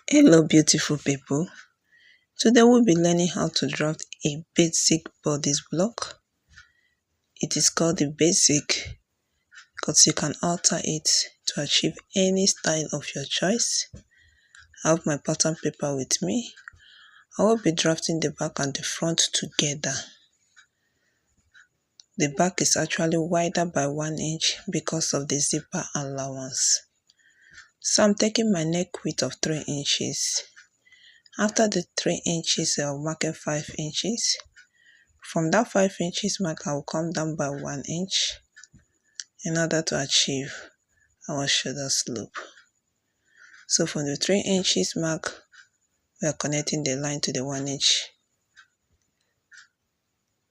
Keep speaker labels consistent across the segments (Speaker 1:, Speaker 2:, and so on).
Speaker 1: Hello beautiful people, today we'll be learning how to draft a basic bodice block. It is called the basic because you can alter it to achieve any style of your choice. I have my pattern paper with me. I will be drafting the back and the front together. The back is actually wider by 1 inch because of the zipper allowance. So I'm taking my neck width of 3 inches. After the 3 inches, I'll mark 5 inches. From that 5 inches mark, I will come down by 1 inch in order to achieve our shoulder slope. So from the 3 inches mark, we are connecting the line to the 1 inch.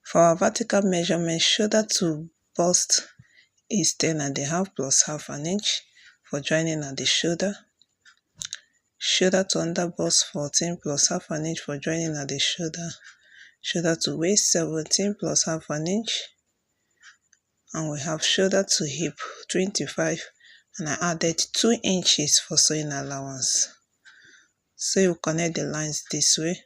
Speaker 1: For our vertical measurement, shoulder to bust is 10.5 plus half an inch for joining at the shoulder. Shoulder to under bust 14 plus half an inch for joining at the shoulder. Shoulder to waist 17 plus half an inch. And we have shoulder to hip 25, and I added 2 inches for sewing allowance. So you connect the lines this way.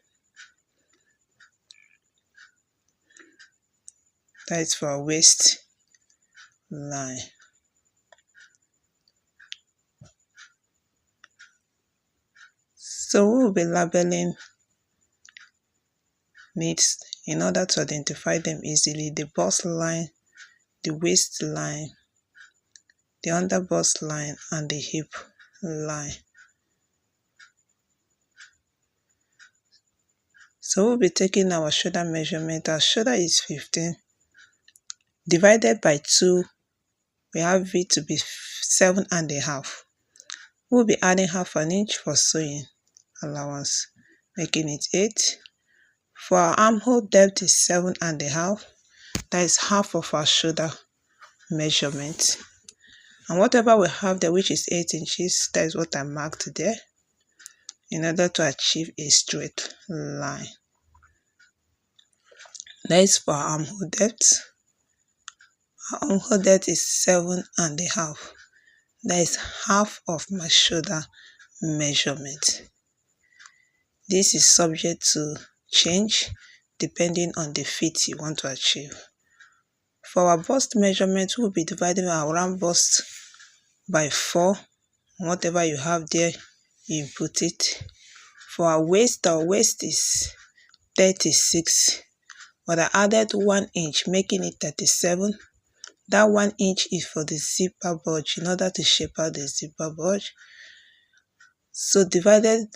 Speaker 1: That is for our waist line. So we will be labeling needs in order to identify them easily: the bust line, the waist line, the under bust line, and the hip line. So we'll be taking our shoulder measurement. Our shoulder is 15. Divided by 2, we have it to be 7.5. We'll be adding half an inch for sewing allowance, making it 8. For our armhole depth is 7.5. That is half of our shoulder measurement. And whatever we have there, which is 8 inches, that is what I marked there in order to achieve a straight line. That is for our armhole depth. Our armhole depth is 7.5. That is half of my shoulder measurement. This is subject to change depending on the fit you want to achieve. For our bust measurement, we'll be dividing our round bust by 4. Whatever you have there, you put it. For our waist is 36. But I added 1 inch, making it 37. That 1 inch is for the zipper bulge, in order to shape out the zipper bulge. So divided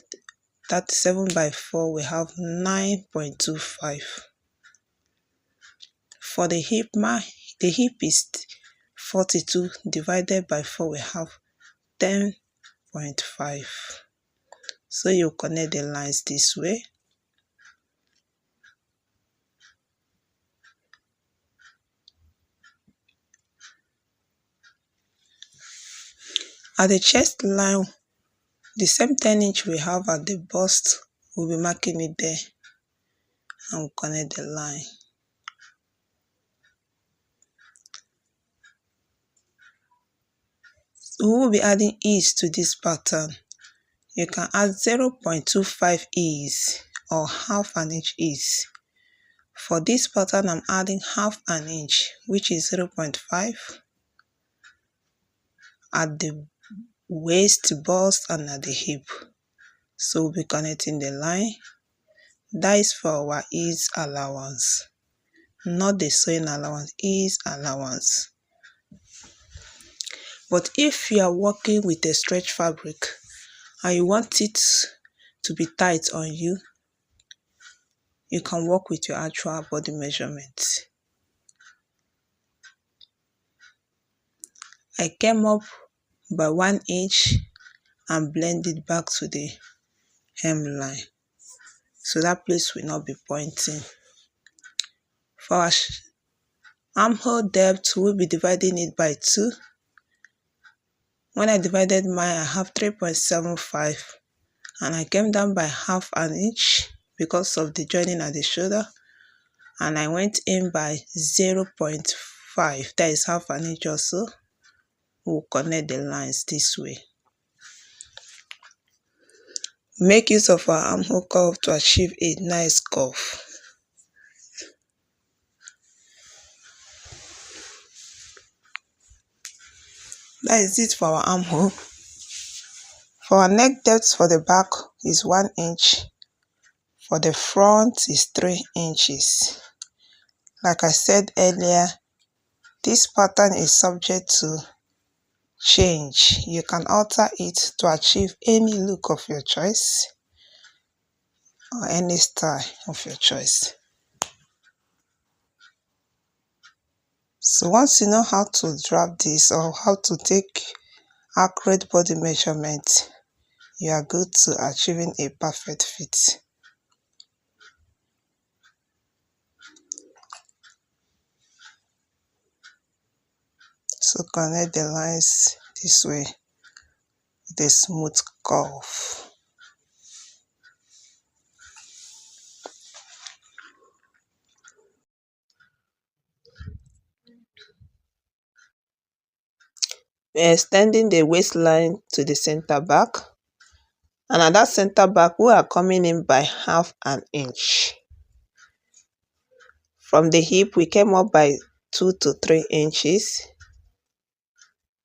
Speaker 1: 37 by 4, we have 9.25. For the hip is 42. Divided by 4, we have 10.5. So you connect the lines this way. At the chest line, the same 10 inch we have at the bust, we'll be marking it there and we'll connect the line. So we will be adding ease to this pattern. You can add 0.25 ease or half an inch ease. For this pattern, I'm adding half an inch, which is 0.5 at the waist, bust, and at the hip. So we'll be connecting the line. That is for our ease allowance, not the sewing allowance, ease allowance. But if you are working with a stretch fabric and you want it to be tight on you, you can work with your actual body measurement. I came up by 1 inch and blended back to the hemline, so that place will not be pointing. For our armhole depth, we'll be dividing it by 2. When I divided mine, I have 3.75, and I came down by half an inch because of the joining at the shoulder, and I went in by 0.5. That is half an inch also. We'll connect the lines this way. Make use of our armhole curve to achieve a nice curve. That is it for our armhole. For our neck depth for the back is 1 inch. For the front is 3 inches. Like I said earlier, this pattern is subject to change. You can alter it to achieve any look of your choice or any style of your choice. So once you know how to draft this or how to take accurate body measurement, you are good to achieving a perfect fit. So connect the lines this way with a smooth curve. We're extending the waistline to the center back, and at that center back we are coming in by 1/2 inch. From the hip we came up by 2 to 3 inches.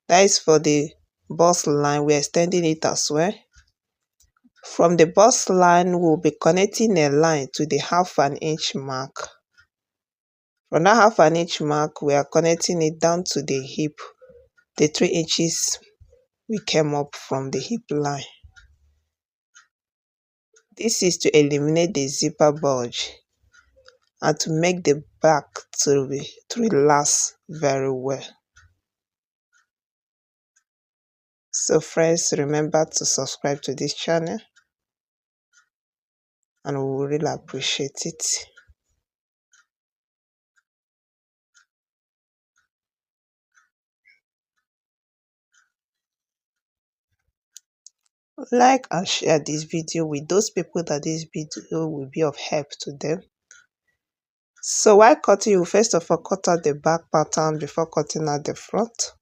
Speaker 1: That is for the bust line. We're extending it as well. From the bust line we'll be connecting a line to the 1/2 inch mark. From that 1/2 inch mark we are connecting it down to the hip, the 3 inches we came up from the hip line. This is to eliminate the zipper bulge and to make the back to relax very well. So friends, remember to subscribe to this channel and we will really appreciate it. Like and share this video with those people that this video will be of help to them. So while cutting, you first of all cut out the back pattern before cutting out the front.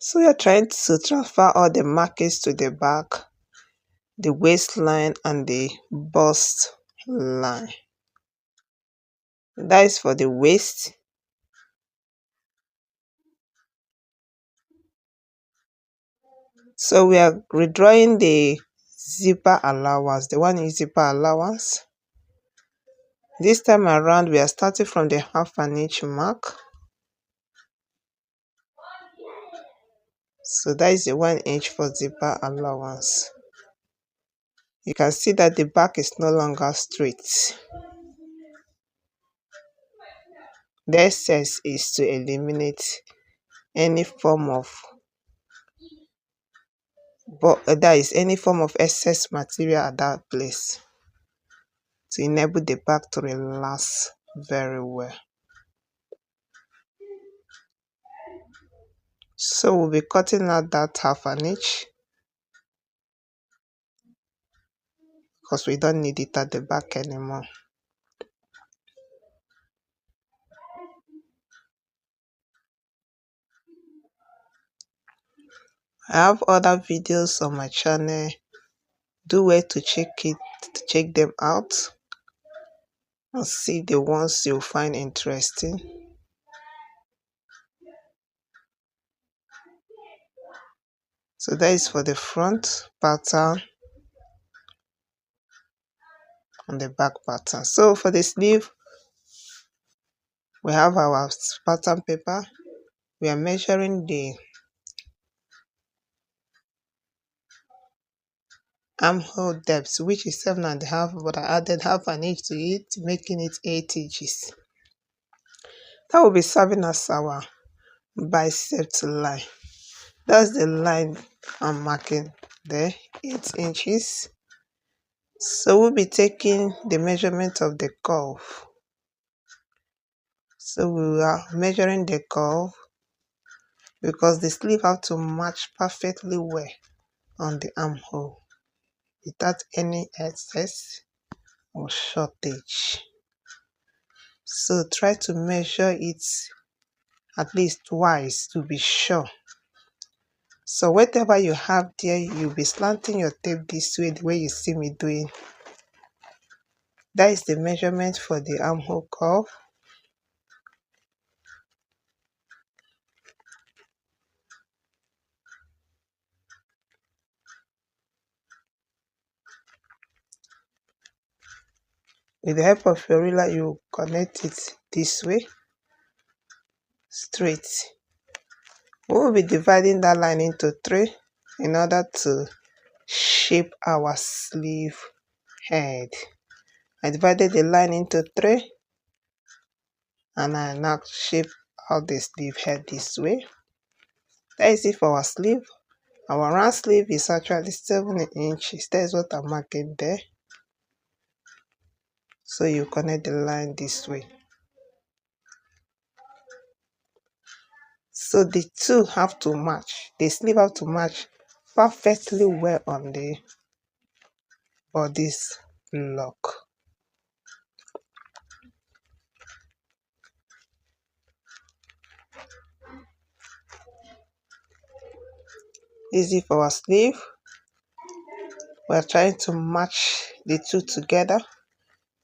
Speaker 1: So you're trying to transfer all the markings to the back, the waistline and the bust line. That is for the waist. So we are redrawing the zipper allowance, the one is zipper allowance. This time around we are starting from the 1/2 inch mark. So that is the 1 inch for zipper allowance. You can see that the back is no longer straight. The essence is to eliminate any form of any form of excess material at that place, to enable the back to relax very well. So we'll be cutting out that 1/2 inch because we don't need it at the back anymore. I have other videos on my channel. Do well to check them out and see the ones you'll find interesting. So that is for the front pattern and the back pattern. So for the sleeve, we have our pattern paper. We are measuring the armhole depth, which is 7.5, but I added 1/2 inch to it, making it 8 inches. That will be serving as our bicep line. That's the line I'm marking there, 8 inches. So we'll be taking the measurement of the curve. So we are measuring the curve because the sleeve have to match perfectly well on the armhole without any excess or shortage. So try to measure it at least twice to be sure. So whatever you have there, you'll be slanting your tape this way, the way you see me doing. That is the measurement for the armhole curve. With the help of your ruler, you connect it this way, straight. We will be dividing that line into 3 in order to shape our sleeve head. I divided the line into 3 and I now shape out the sleeve head this way. That is it for our sleeve. Our round sleeve is actually 7 inches. That is what I'm marking there. So you connect the line this way. So the two have to match. The sleeve have to match perfectly well on the body's block. Easy for our sleeve. We are trying to match the two together.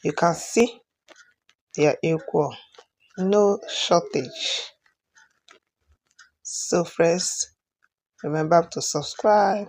Speaker 1: You can see they are equal. No shortage. So friends, remember to subscribe,